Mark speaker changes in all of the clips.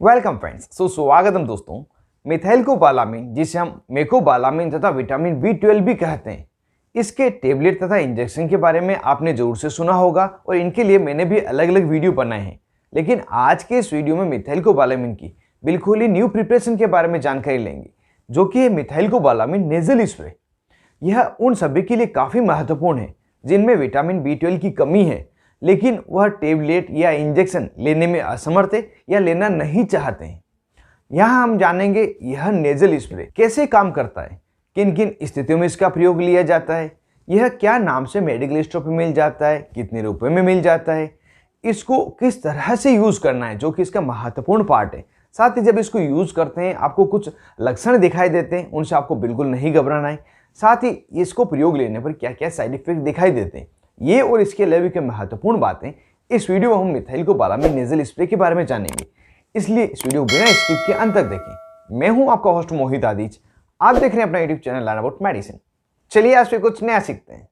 Speaker 1: Welcome friends. स्वागतम दोस्तों। Methylcobalamin, जिसे हम मेकोबालामिन तथा विटामिन B12 भी कहते हैं, इसके टेबलेट तथा इंजेक्शन के बारे में आपने जरूर से सुना होगा और इनके लिए मैंने भी अलग अलग वीडियो बनाए हैं। लेकिन आज के इस वीडियो में मिथाइलकोबालामिन की बिल्कुल ही न्यू प्रिपरेशन के बारे में जानकारी लेंगे, जो कि है मिथाइलकोबालामिन नेजल स्प्रे। यह उन सभी के लिए काफ़ी महत्वपूर्ण है जिनमें विटामिन B12 की कमी है, लेकिन वह टेबलेट या इंजेक्शन लेने में असमर्थ है या लेना नहीं चाहते हैं। यहाँ हम जानेंगे यह नेजल स्प्रे कैसे काम करता है, किन किन स्थितियों में इसका प्रयोग लिया जाता है, यह क्या नाम से मेडिकल स्टोर पर मिल जाता है, कितने रुपए में मिल जाता है, इसको किस तरह से यूज़ करना है, जो कि इसका महत्वपूर्ण पार्ट है। साथ ही जब इसको यूज़ करते हैं आपको कुछ लक्षण दिखाई देते हैं, उनसे आपको बिल्कुल नहीं घबराना है। साथ ही इसको प्रयोग लेने पर क्या क्या साइड इफेक्ट दिखाई देते हैं, ये और इसके अलावा के महत्वपूर्ण बातें इस वीडियो में हम मिथाइलकोबालामिन नेजल स्प्रे के बारे में जानेंगे। इसलिए इस वीडियो को बिना स्किप के अंत तक देखें। मैं हूं आपका होस्ट मोहित आदिज, आप देख रहे हैं अपना YouTube channel learn about medicine. चलिए आज फिर कुछ नया सीखते हैं।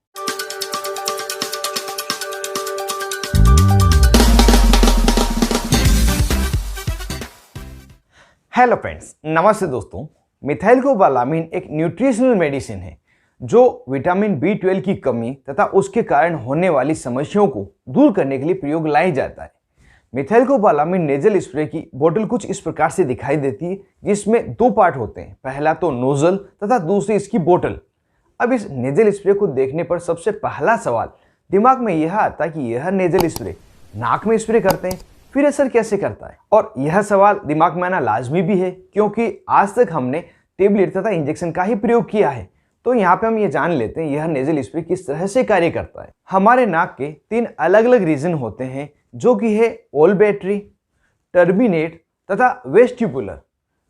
Speaker 1: हेलो फ्रेंड्स, नमस्ते दोस्तों। मिथाइलकोबालामिन एक न्यूट्रिशनल मेडिसिन है जो विटामिन B12 की कमी तथा उसके कारण होने वाली समस्याओं को दूर करने के लिए प्रयोग लाई जाता है। मिथाइलकोबालामिन नेजल स्प्रे की बोतल कुछ इस प्रकार से दिखाई देती है, जिसमें दो पार्ट होते हैं, पहला तो नोजल तथा दूसरी इसकी बोतल। अब इस नेजल स्प्रे को देखने पर सबसे पहला सवाल दिमाग में यह आता है कि यह नेजल स्प्रे नाक में स्प्रे करते हैं, फिर असर कैसे करता है। और यह सवाल दिमाग में आना लाजमी भी है, क्योंकि आज तक हमने टेबलेट तथा इंजेक्शन का ही प्रयोग किया है। तो यहाँ पे हम ये जान लेते हैं यह नेजल स्प्रे किस तरह से कार्य करता है। हमारे नाक के 3 अलग अलग रीजन होते हैं, जो कि है ओलफैक्टरी, टर्बिनेट तथा वेस्टिबुलर।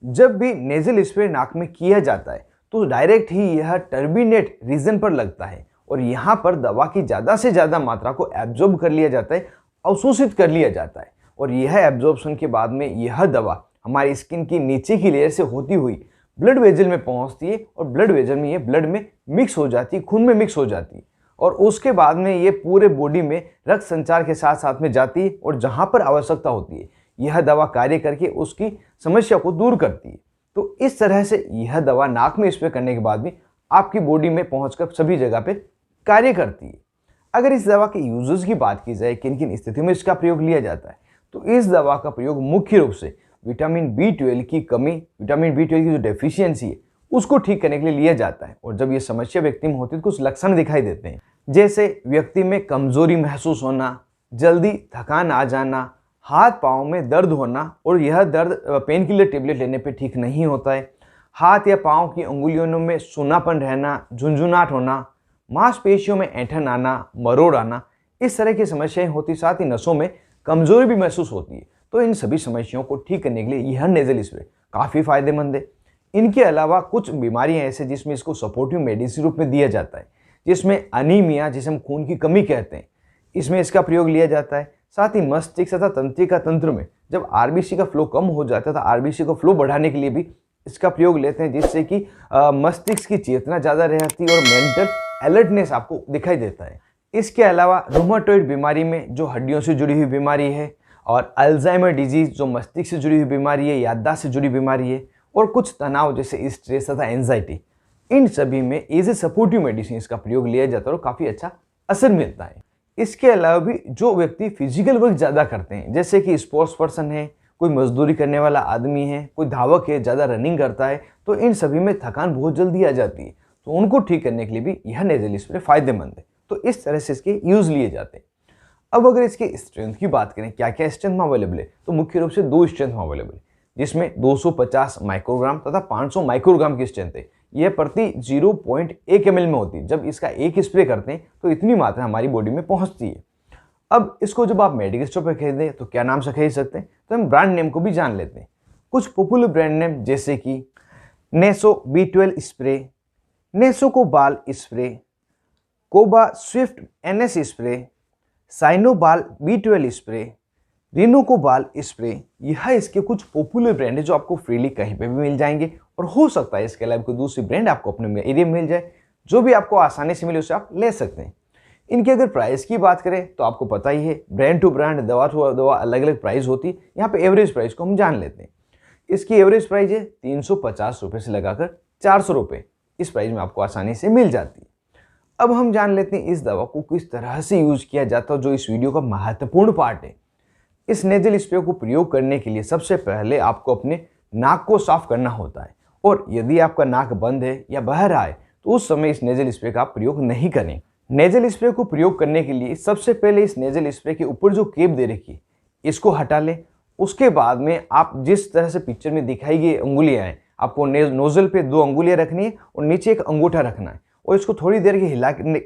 Speaker 1: जब भी नेजल स्प्रे नाक में किया जाता है तो डायरेक्ट ही यह टर्बिनेट रीजन पर लगता है और यहाँ पर दवा की ज़्यादा से ज़्यादा मात्रा को एब्जॉर्ब कर लिया जाता है, अवशोषित कर लिया जाता है। और यह एब्जॉर्प्शन के बाद में यह दवा हमारी स्किन की नीचे की लेयर से होती हुई ब्लड वेजल में पहुंचती है और ब्लड वेजल में ये ब्लड में मिक्स हो जाती है, खून में मिक्स हो जाती है और उसके बाद में ये पूरे बॉडी में रक्त संचार के साथ साथ में जाती है और जहां पर आवश्यकता होती है यह दवा कार्य करके उसकी समस्या को दूर करती है। तो इस तरह से यह दवा नाक में स्प्रे करने के बाद भी आपकी बॉडी में पहुँचकर सभी जगह पर कार्य करती है। अगर इस दवा के यूजेस की बात की जाए, किन किन स्थितियों में इसका प्रयोग लिया जाता है, तो इस दवा का प्रयोग मुख्य रूप से विटामिन B12 की कमी, विटामिन B12 की जो डेफिशिएंसी है उसको ठीक करने के लिए लिया जाता है। और जब ये समस्या व्यक्ति में होती है तो कुछ लक्षण दिखाई देते हैं, जैसे व्यक्ति में कमजोरी महसूस होना, जल्दी थकान आ जाना, हाथ पाँव में दर्द होना और यह दर्द पेन किलर टेबलेट लेने पे ठीक नहीं होता है, हाथ या पाँव की अंगुलियों में सूनापन रहना, झुंझुनाहट होना, मांसपेशियों में ऐंठन आना, मरोड़ आना, इस तरह की समस्याएं होती। साथ ही नसों में कमजोरी भी महसूस होती है। तो इन सभी समस्याओं को ठीक करने के लिए यह नेजल स्प्रे काफ़ी फायदेमंद है। इनके अलावा कुछ बीमारियां ऐसे जिसमें इसको सपोर्टिव मेडिसिन रूप में दिया जाता है, जिसमें अनीमिया, जिसे हम खून की कमी कहते हैं, इसमें इसका प्रयोग लिया जाता है। साथ ही मस्तिष्क तथा तंत्रिका तंत्र में जब RBC का फ्लो कम हो जाता है तो RBC को फ्लो बढ़ाने के लिए भी इसका प्रयोग लेते हैं, जिससे कि मस्तिष्क की चेतना ज़्यादा रहती है और मेंटल अलर्टनेस आपको दिखाई देता है। इसके अलावा रूमेटॉइड बीमारी में जो हड्डियों से जुड़ी हुई बीमारी है, और अल्जाइमर डिजीज जो मस्तिष्क से जुड़ी हुई बीमारी है, याददाश्त से जुड़ी बीमारी है, और कुछ तनाव जैसे स्ट्रेस तथा एंजाइटी, इन सभी में एज ए सपोर्टिव मेडिसिन का प्रयोग लिया जाता है और काफ़ी अच्छा असर मिलता है। इसके अलावा भी जो व्यक्ति फिजिकल वर्क ज़्यादा करते हैं, जैसे कि स्पोर्ट्स पर्सन है, कोई मजदूरी करने वाला आदमी है, कोई धावक है, ज़्यादा रनिंग करता है, तो इन सभी में थकान बहुत जल्दी आ जाती है। तो उनको ठीक करने के लिए भी यह नेजल स्प्रे फायदेमंद है। तो इस तरह से इसके यूज़ लिए जाते हैं। अब अगर इसके स्ट्रेंथ की बात करें, क्या क्या स्ट्रेंथ में अवेलेबल है, तो मुख्य रूप से 2 स्ट्रेंथ में अवेलेबल है, जिसमें 250 माइक्रोग्राम तथा 500 माइक्रोग्राम की स्ट्रेंथ है। यह प्रति 0.1 ml में होती है। जब इसका एक स्प्रे करते हैं तो इतनी मात्रा हमारी बॉडी में पहुंचती है। अब इसको जब आप मेडिकल स्टोर पर खरीदें तो क्या नाम से खरीद सकते हैं, तो हम ब्रांड नेम को भी जान लेते हैं। कुछ पॉपुलर ब्रांड नेम जैसे कि Neso B12 spray, Nesocobal spray, Coba Swift NS spray, Cynobal B12 spray, Rhinocobal spray, यह इसके कुछ पॉपुलर ब्रांड है जो आपको फ्रीली कहीं पे भी मिल जाएंगे। और हो सकता है इसके अलावा कोई दूसरी ब्रांड आपको अपने एरिया में मिल जाए, जो भी आपको आसानी से मिले उसे आप ले सकते हैं। इनकी अगर प्राइस की बात करें तो आपको पता ही है, ब्रांड टू ब्रांड, दवा टू दवा अलग अलग प्राइस होती है। यहाँ पे एवरेज प्राइस को हम जान लेते हैं। इसकी एवरेज प्राइस है 350 रुपये से लगाकर 400 रुपये, इस प्राइस में आपको आसानी से मिल जाती है। अब हम जान लेते हैं इस दवा को किस तरह से यूज़ किया जाता है, जो इस वीडियो का महत्वपूर्ण पार्ट है। इस नेजल स्प्रे को प्रयोग करने के लिए सबसे पहले आपको अपने नाक को साफ करना होता है, और यदि आपका नाक बंद है या बह रहा है तो उस समय इस नेजल स्प्रे का आप प्रयोग नहीं करें। नेजल स्प्रे को प्रयोग करने के लिए सबसे पहले इस नेजल स्प्रे के ऊपर जो केप दे रखी है इसको हटा लें। उसके बाद में आप जिस तरह से पिक्चर में दिखाई गई अंगुलियां हैं, आपको नोजल पे 2 अंगुलियां रखनी है और नीचे एक अंगूठा रखना है, और इसको थोड़ी देर के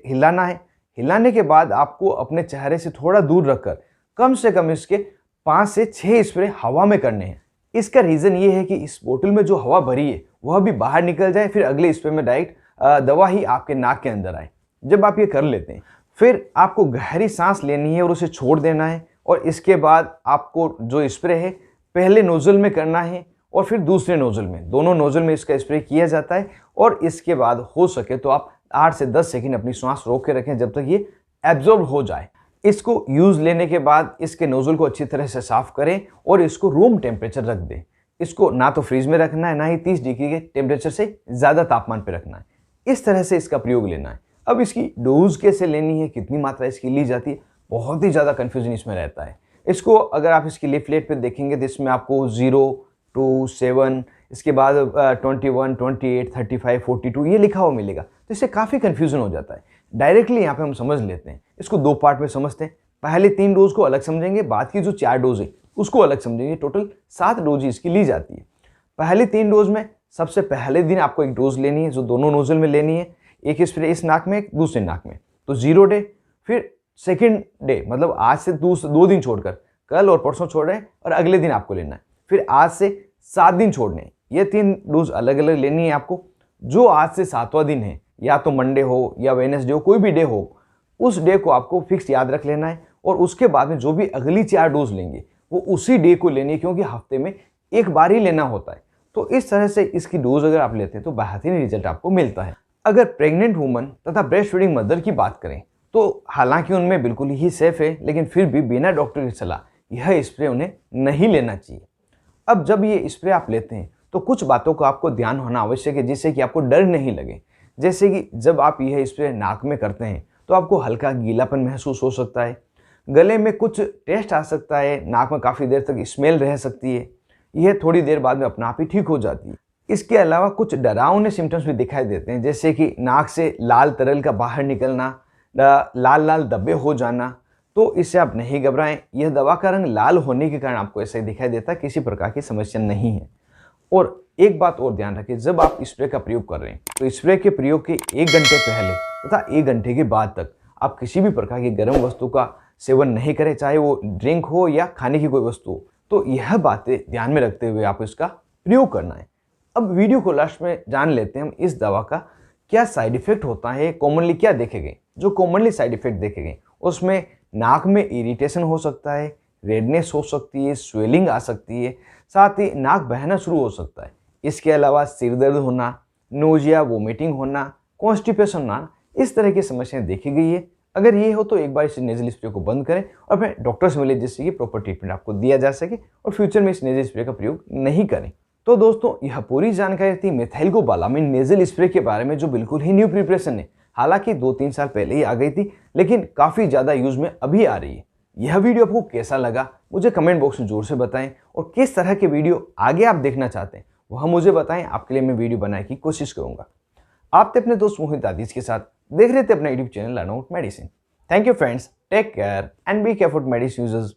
Speaker 1: हिलाना है। हिलाने के बाद आपको अपने चेहरे से थोड़ा दूर रखकर कम से कम इसके 5 से 6 स्प्रे हवा में करने हैं। इसका रीज़न ये है कि इस बोतल में जो हवा भरी है वह भी बाहर निकल जाए, फिर अगले स्प्रे में डायरेक्ट दवा ही आपके नाक के अंदर आए। जब आप ये कर लेते हैं फिर आपको गहरी सांस लेनी है और उसे छोड़ देना है, और इसके बाद आपको जो स्प्रे है पहले नोजल में करना है और फिर दूसरे नोजल में, दोनों नोजल में इसका स्प्रे किया जाता है। और इसके बाद हो सके तो आप 8 से 10 सेकंड अपनी सांस रोक के रखें जब तक ये एब्जॉर्ब हो जाए। इसको यूज़ लेने के बाद इसके नोजल को अच्छी तरह से साफ करें और इसको रूम टेम्परेचर रख दें। इसको ना तो फ्रीज में रखना है, ना ही 30 डिग्री के टेम्परेचर से ज़्यादा तापमान पर रखना है। इस तरह से इसका प्रयोग लेना है। अब इसकी डोज कैसे लेनी है, कितनी मात्रा इसकी ली जाती है, बहुत ही ज़्यादा कन्फ्यूजन इसमें रहता है। इसको अगर आप इसकी लीफलेट पे देखेंगे तो इसमें आपको 0 2 7 इसके बाद 21 28 35 42 ये लिखा हुआ मिलेगा, तो इससे काफ़ी कन्फ्यूजन हो जाता है। डायरेक्टली यहाँ पे हम समझ लेते हैं, इसको 2 पार्ट में समझते हैं। पहले 3 डोज को अलग समझेंगे, बाद की जो 4 डोज है उसको अलग समझेंगे। टोटल 7 डोज इसकी ली जाती है। पहले 3 डोज में सबसे पहले दिन आपको एक डोज लेनी है जो दोनों नोजल में लेनी है, एक स्प्रे इस नाक में एक दूसरे नाक में, तो 0 डे। फिर सेकेंड डे मतलब आज से 2 दिन छोड़कर, कल और परसों छोड़ रहे हैं और अगले दिन आपको लेना है। फिर आज से 7 दिन छोड़ने हैं। ये 3 डोज अलग अलग लेनी है आपको। जो आज से 7वां दिन है, या तो मंडे हो या वेडनेसडे हो, कोई भी डे हो, उस डे को आपको फिक्स याद रख लेना है। और उसके बाद में जो भी अगली 4 डोज लेंगे वो उसी डे को लेनी है, क्योंकि हफ्ते में एक बार ही लेना होता है। तो इस तरह से इसकी डोज अगर आप लेते हैं तो बेहतरीन रिजल्ट आपको मिलता है। अगर प्रेग्नेंट वुमन तथा ब्रेस्ट फीडिंग मदर की बात करें तो हालांकि उनमें बिल्कुल ही सेफ है, लेकिन फिर भी बिना डॉक्टर की सलाह यह स्प्रे उन्हें नहीं लेना चाहिए। अब जब ये स्प्रे आप लेते हैं तो कुछ बातों का आपको ध्यान होना आवश्यक है, जिससे कि आपको डर नहीं लगे। जैसे कि जब आप यह स्प्रे नाक में करते हैं तो आपको हल्का गीलापन महसूस हो सकता है, गले में कुछ टेस्ट आ सकता है, नाक में काफ़ी देर तक स्मेल रह सकती है। यह थोड़ी देर बाद में अपना आप ही ठीक हो जाती है। इसके अलावा कुछ डरावने सिम्टम्स भी दिखाई देते हैं, जैसे कि नाक से लाल तरल का बाहर निकलना, लाल लाल धब्बे हो जाना। तो इससे आप नहीं घबराएं, यह दवा का रंग लाल होने के कारण आपको ऐसा ही दिखाई देता है, किसी प्रकार की समस्या नहीं है। और एक बात और ध्यान रखें, जब आप स्प्रे का प्रयोग कर रहे हैं तो स्प्रे के प्रयोग के 1 घंटे पहले तथा 1 घंटे के बाद तक आप किसी भी प्रकार की गर्म वस्तु का सेवन नहीं करें, चाहे वो ड्रिंक हो या खाने की कोई वस्तु हो। तो यह बातें ध्यान में रखते हुए आपको इसका प्रयोग करना है। अब वीडियो को लास्ट में जान लेते हैं हम इस दवा का क्या साइड इफेक्ट होता है, कॉमनली क्या देखे गए। जो कॉमनली साइड इफेक्ट देखे गए उसमें नाक में इरिटेशन हो सकता है, रेडनेस हो सकती है, स्वेलिंग आ सकती है, साथ ही नाक बहना शुरू हो सकता है। इसके अलावा सिर दर्द होना, नोजिया, वोमिटिंग होना, कॉन्स्टिपेशन होना, इस तरह की समस्याएं देखी गई है। अगर ये हो तो एक बार इस नेजल स्प्रे को बंद करें और अपने डॉक्टर से मिले, जिससे कि प्रॉपर ट्रीटमेंट आपको दिया जा सके और फ्यूचर में इस नेजल स्प्रे का प्रयोग नहीं करें। तो दोस्तों, यह पूरी जानकारी थी मिथाइलकोबालामिन नेजल स्प्रे के बारे में, जो बिल्कुल ही न्यू प्रिपरेशन है। हालांकि 2-3 साल पहले ही आ गई थी, लेकिन काफ़ी ज़्यादा यूज़ में अभी आ रही है। यह वीडियो आपको कैसा लगा मुझे कमेंट बॉक्स में जोर से बताएं, और किस तरह के वीडियो आगे आप देखना चाहते हैं वह मुझे बताएं। आपके लिए मैं वीडियो बनाने की कोशिश करूंगा। आप थे अपने दोस्त मोहित आदिश के साथ, देख रहे थे अपना YouTube channel learn about medicine. Thank you friends, take care and be careful medicine users.